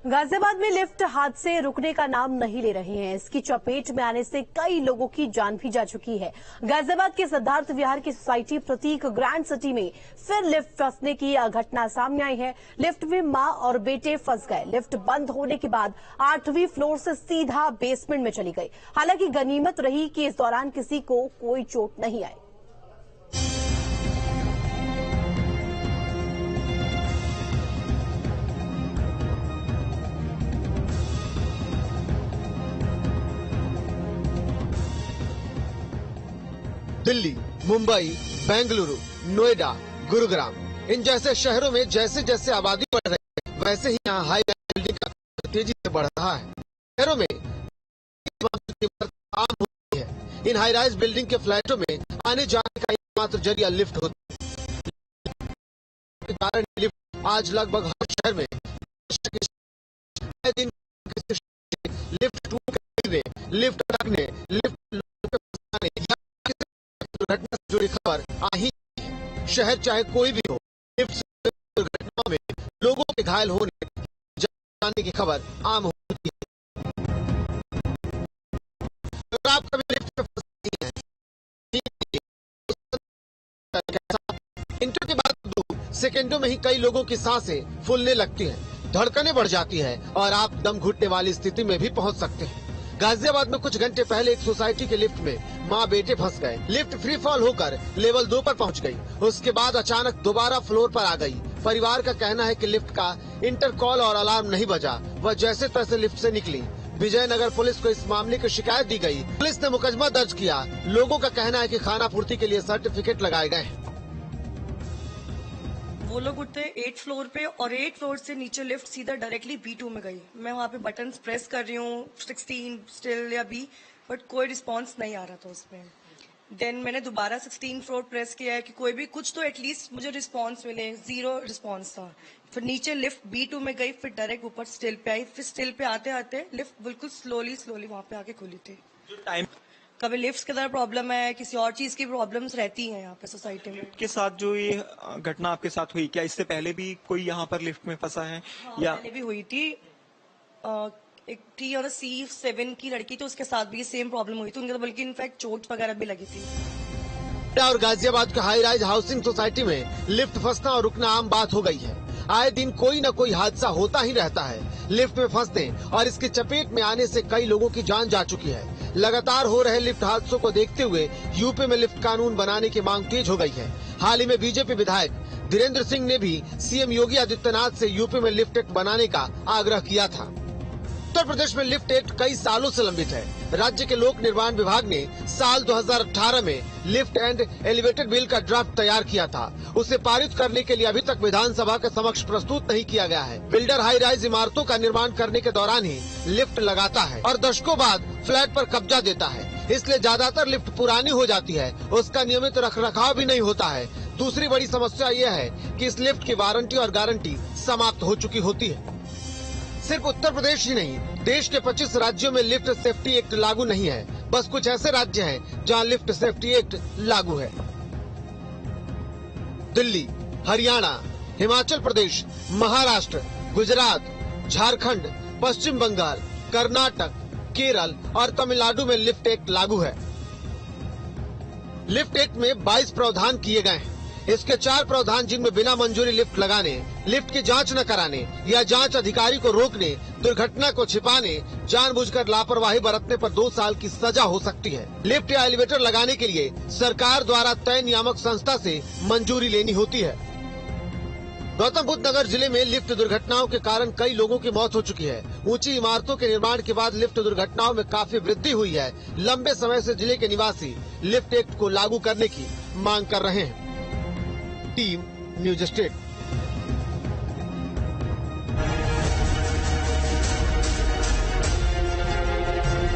गाजियाबाद में लिफ्ट हादसे रुकने का नाम नहीं ले रहे हैं। इसकी चपेट में आने से कई लोगों की जान भी जा चुकी है। गाजियाबाद के सिद्धार्थ विहार की सोसाइटी प्रतीक ग्रैंड सिटी में फिर लिफ्ट फंसने की घटना सामने आई है। लिफ्ट में मां और बेटे फंस गए। लिफ्ट बंद होने के बाद 8वीं फ्लोर से सीधा बेसमेंट में चली गई। हालांकि गनीमत रही कि इस दौरान किसी को कोई चोट नहीं आई। दिल्ली, मुंबई, बेंगलुरु, नोएडा, गुरुग्राम इन जैसे शहरों में जैसे जैसे आबादी बढ़ रही है, वैसे ही यहाँ हाई बिल्डिंग का तेजी से बढ़ रहा है। शहरों में आम हो गई है। इन हाई राइज बिल्डिंग के फ्लैटों में आने जाने का एकमात्र जरिया लिफ्ट होता है। लिफ्ट आज लगभग हर शहर में दिन लिफ्ट टूटने, लिफ्ट अटकने, लिफ्ट दुर्घटना से जुड़ी खबर आ ही है। शहर चाहे कोई भी हो, लिफ्ट दुर्घटनाओं में लोगों के घायल होने जाने की खबर आम होती है। अगर आप कभी लिफ्ट में फंसे हैं, मिनटों के बाद सेकेंडों में ही कई लोगों की सांसें फूलने लगती हैं, धड़कनें बढ़ जाती हैं और आप दम घुटने वाली स्थिति में भी पहुंच सकते हैं। गाजियाबाद में कुछ घंटे पहले एक सोसाइटी के लिफ्ट में मां बेटे फंस गए। लिफ्ट फ्री फॉल होकर लेवल 2 पर पहुंच गई। उसके बाद अचानक दोबारा फ्लोर पर आ गई। परिवार का कहना है कि लिफ्ट का इंटरकॉल और अलार्म नहीं बजा। वह जैसे तैसे लिफ्ट से निकली। विजयनगर पुलिस को इस मामले की शिकायत दी गई। पुलिस ने मुकदमा दर्ज किया। लोगों का कहना है कि खाना पूर्ति के लिए सर्टिफिकेट लगाए गए हैं। वो लोग उठते 8th फ्लोर पे और 8th फ्लोर से नीचे लिफ्ट सीधा डायरेक्टली B2 में गई। मैं वहाँ पे बटन प्रेस कर रही हूँ 16 स्टिल या B, बट कोई रिस्पांस नहीं आ रहा था उसमें। देन मैंने दोबारा 16 फ्लोर प्रेस किया है कि कोई भी कुछ तो एटलीस्ट मुझे रिस्पांस मिले। 0 रिस्पांस था। फिर नीचे लिफ्ट B2 में गई, फिर डायरेक्ट ऊपर स्टिल पे आई। फिर स्टिल पे आते आते लिफ्ट बिल्कुल स्लोली वहाँ पे आके खुली थी। कभी लिफ्ट की तरह प्रॉब्लम है, किसी और चीज की प्रॉब्लम्स रहती हैं यहाँ पे सोसाइटी में। के साथ जो ये घटना आपके साथ हुई, क्या इससे पहले भी कोई यहाँ पर लिफ्ट में फंसा है? हाँ, या पहले भी हुई थी। एक थी और C7 की लड़की, तो उसके साथ भी सेम प्रॉब्लम हुई थी। उनके तो बल्कि इनफैक्ट चोट वगैरह भी लगी थी। और गाजियाबाद के हाई राइज हाउसिंग सोसाइटी में लिफ्ट फंसना और रुकना आम बात हो गई है। आए दिन कोई न कोई हादसा होता ही रहता है। लिफ्ट में फंसने और इसकी चपेट में आने से कई लोगों की जान जा चुकी है। लगातार हो रहे लिफ्ट हादसों को देखते हुए यूपी में लिफ्ट कानून बनाने की मांग तेज हो गई है। हाल ही में बीजेपी विधायक धीरेन्द्र सिंह ने भी सीएम योगी आदित्यनाथ से यूपी में लिफ्ट एक्ट बनाने का आग्रह किया था। उत्तर प्रदेश में लिफ्ट एक्ट कई सालों से लंबित है। राज्य के लोक निर्माण विभाग ने साल 2018 में लिफ्ट एंड एलिवेटेड बिल का ड्राफ्ट तैयार किया था। उसे पारित करने के लिए अभी तक विधानसभा के समक्ष प्रस्तुत नहीं किया गया है। बिल्डर हाई राइज इमारतों का निर्माण करने के दौरान ही लिफ्ट लगाता है और दशकों बाद फ्लैट पर कब्जा देता है। इसलिए ज्यादातर लिफ्ट पुरानी हो जाती है, उसका नियमित रखरखाव भी नहीं होता है। दूसरी बड़ी समस्या यह है कि इस लिफ्ट की वारंटी और गारंटी समाप्त हो चुकी होती है। सिर्फ उत्तर प्रदेश ही नहीं, देश के 25 राज्यों में लिफ्ट सेफ्टी एक्ट लागू नहीं है। बस कुछ ऐसे राज्य हैं जहां लिफ्ट सेफ्टी एक्ट लागू है। दिल्ली, हरियाणा, हिमाचल प्रदेश, महाराष्ट्र, गुजरात, झारखंड, पश्चिम बंगाल, कर्नाटक, केरल और तमिलनाडु में लिफ्ट एक्ट लागू है। लिफ्ट एक्ट में 22 प्रावधान किए गए हैं। इसके 4 प्रावधान जिनमें बिना मंजूरी लिफ्ट लगाने, लिफ्ट की जांच न कराने या जांच अधिकारी को रोकने, दुर्घटना को छिपाने, जानबूझकर लापरवाही बरतने पर 2 साल की सजा हो सकती है। लिफ्ट या एलिवेटर लगाने के लिए सरकार द्वारा तय नियामक संस्था से मंजूरी लेनी होती है। गौतम बुद्ध नगर जिले में लिफ्ट दुर्घटनाओं के कारण कई लोगों की मौत हो चुकी है। ऊंची इमारतों के निर्माण के बाद लिफ्ट दुर्घटनाओं में काफी वृद्धि हुई है। लंबे समय से जिले के निवासी लिफ्ट एक्ट को लागू करने की मांग कर रहे हैं। Team news state.